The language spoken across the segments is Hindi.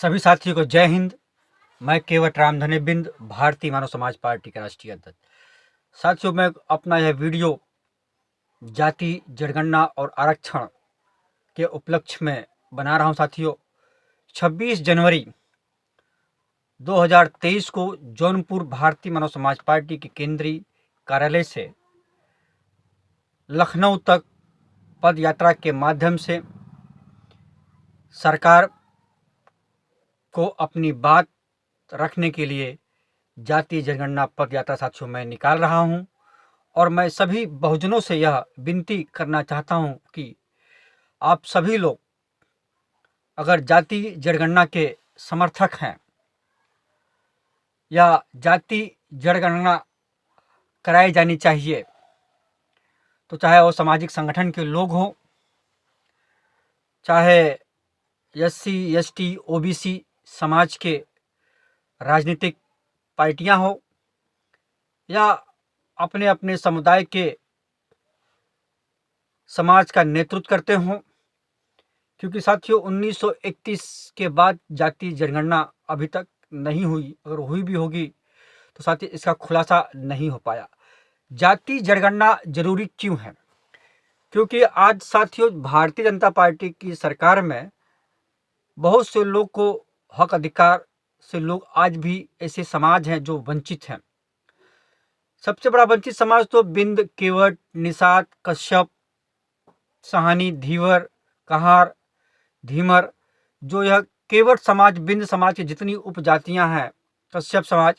सभी साथियों को जय हिंद। मैं केवट रामधने बिंद, भारतीय मानव समाज पार्टी का राष्ट्रीय अध्यक्ष। साथियों, मैं अपना यह वीडियो जाति जनगणना और आरक्षण के उपलक्ष्य में बना रहा हूं। साथियों, 26 जनवरी 2023 को जौनपुर भारतीय मानव समाज पार्टी के केंद्रीय कार्यालय से लखनऊ तक पद यात्रा के माध्यम से सरकार को अपनी बात रखने के लिए जातीय जनगणना पद यात्रा साथियों मैं निकाल रहा हूं। और मैं सभी बहुजनों से यह विनती करना चाहता हूं कि आप सभी लोग अगर जातीय जनगणना के समर्थक हैं या जातीय जनगणना कराई जानी चाहिए, तो चाहे वो सामाजिक संगठन के लोग हों, चाहे SC ST OBC समाज के राजनीतिक पार्टियां हो या अपने अपने समुदाय के समाज का नेतृत्व करते हों, क्योंकि साथियों 1931 के बाद जातीय जनगणना अभी तक नहीं हुई। अगर हुई भी होगी तो साथियों इसका खुलासा नहीं हो पाया। जातीय जनगणना जरूरी क्यों है? क्योंकि आज साथियों भारतीय जनता पार्टी की सरकार में बहुत से लोग को हक अधिकार से लोग आज भी ऐसे समाज हैं जो वंचित हैं। सबसे बड़ा वंचित समाज तो बिंद, केवट, निषाद, कश्यप, साहनी, धीवर, कहार, धीमर, जो यह केवट समाज, बिंद समाज की जितनी उपजातियां हैं, कश्यप समाज,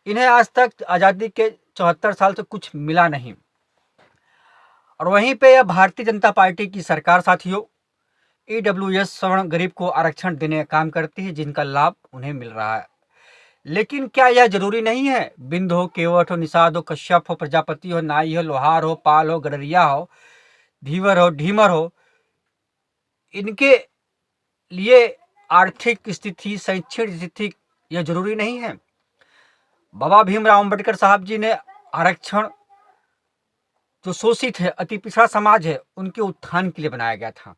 इन्हें आज तक आज़ादी के 74 साल से कुछ मिला नहीं। और वहीं पे यह भारतीय जनता पार्टी की सरकार साथियों EWS सवर्ण गरीब को आरक्षण देने का काम करती है, जिनका लाभ उन्हें मिल रहा है। लेकिन क्या यह जरूरी नहीं है? बिंद हो, केवट हो, निषाद हो, कश्यप हो, प्रजापति हो, नाई हो, लोहार हो, पाल हो, गडरिया हो, धीवर हो, ढीमर हो, इनके लिए आर्थिक स्थिति, शैक्षणिक स्थिति यह जरूरी नहीं है? बाबा भीमराव अम्बेडकर साहब जी ने आरक्षण जो शोषित है, अति पिछड़ा समाज है, उनके उत्थान के लिए बनाया गया था।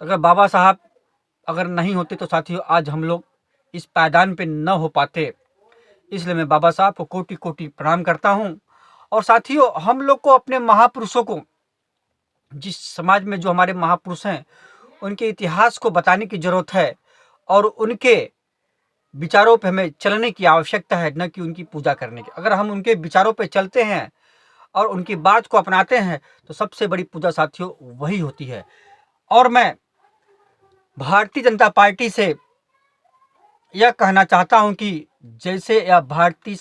तो अगर बाबा साहब अगर नहीं होते तो साथियों आज हम लोग इस पायदान पे न हो पाते। इसलिए मैं बाबा साहब को कोटि कोटि प्रणाम करता हूं। और साथियों हम लोग को अपने महापुरुषों को, जिस समाज में जो हमारे महापुरुष हैं, उनके इतिहास को बताने की जरूरत है और उनके विचारों पे हमें चलने की आवश्यकता है, न कि उनकी पूजा करने की। अगर हम उनके विचारों पे चलते हैं और उनकी बात को अपनाते हैं तो सबसे बड़ी पूजा साथियों वही होती है। और मैं भारतीय जनता पार्टी से यह कहना चाहता हूं कि जैसे यह भारतीय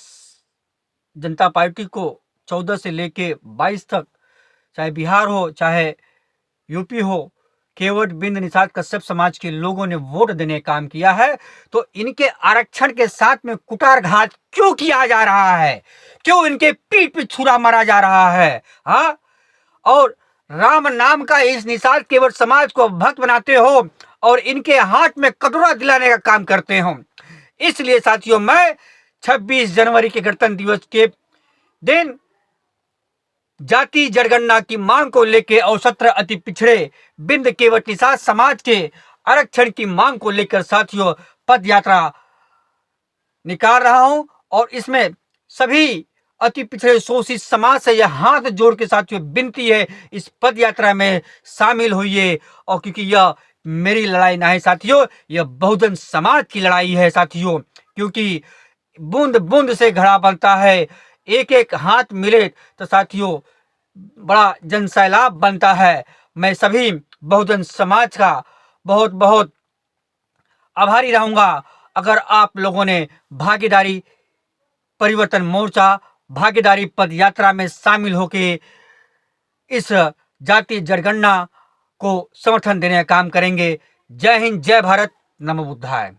जनता पार्टी को 14 से लेके 22 तक, चाहे बिहार हो चाहे यूपी हो, केवट, बिंद, निषाद, कश्यप समाज के लोगों ने वोट देने का काम किया है, तो इनके आरक्षण के साथ में कुटारघात क्यों किया जा रहा है? क्यों इनके पीठ पे छुरा मारा जा रहा है? हाँ, और राम नाम का इस निषाद केवट समाज को भक्त बनाते हो और इनके हाथ में कटोरा दिलाने का काम करते हो। इसलिए साथियों मैं 26 जनवरी के गणतंत्र दिवस के दिन जाति जनगणना की मांग को लेकर और 17 अति पिछड़े बिंद, केवट, निषाद समाज के आरक्षण की मांग को लेकर साथियों पद यात्रा निकाल रहा हूं। और इसमें सभी अति पिछड़े शोषित समाज से यह हाथ जोड़ के साथियों विनती है, इस पद यात्रा में शामिल होइए। और क्योंकि यह मेरी लड़ाई ना है साथियों, यह बहुजन समाज की लड़ाई है साथियों। क्योंकि बूंद बूंद से घड़ा बनता है, एक एक हाथ मिले तो साथियों बड़ा जन सैलाब बनता है। मैं सभी बहुजन समाज का बहुत बहुत आभारी रहूंगा अगर आप लोगों ने भागीदारी परिवर्तन मोर्चा, भागीदारी पद यात्रा में शामिल होके इस जातीय जनगणना को समर्थन देने का काम करेंगे। जय हिंद, जय भारत, नमो बुद्धाय।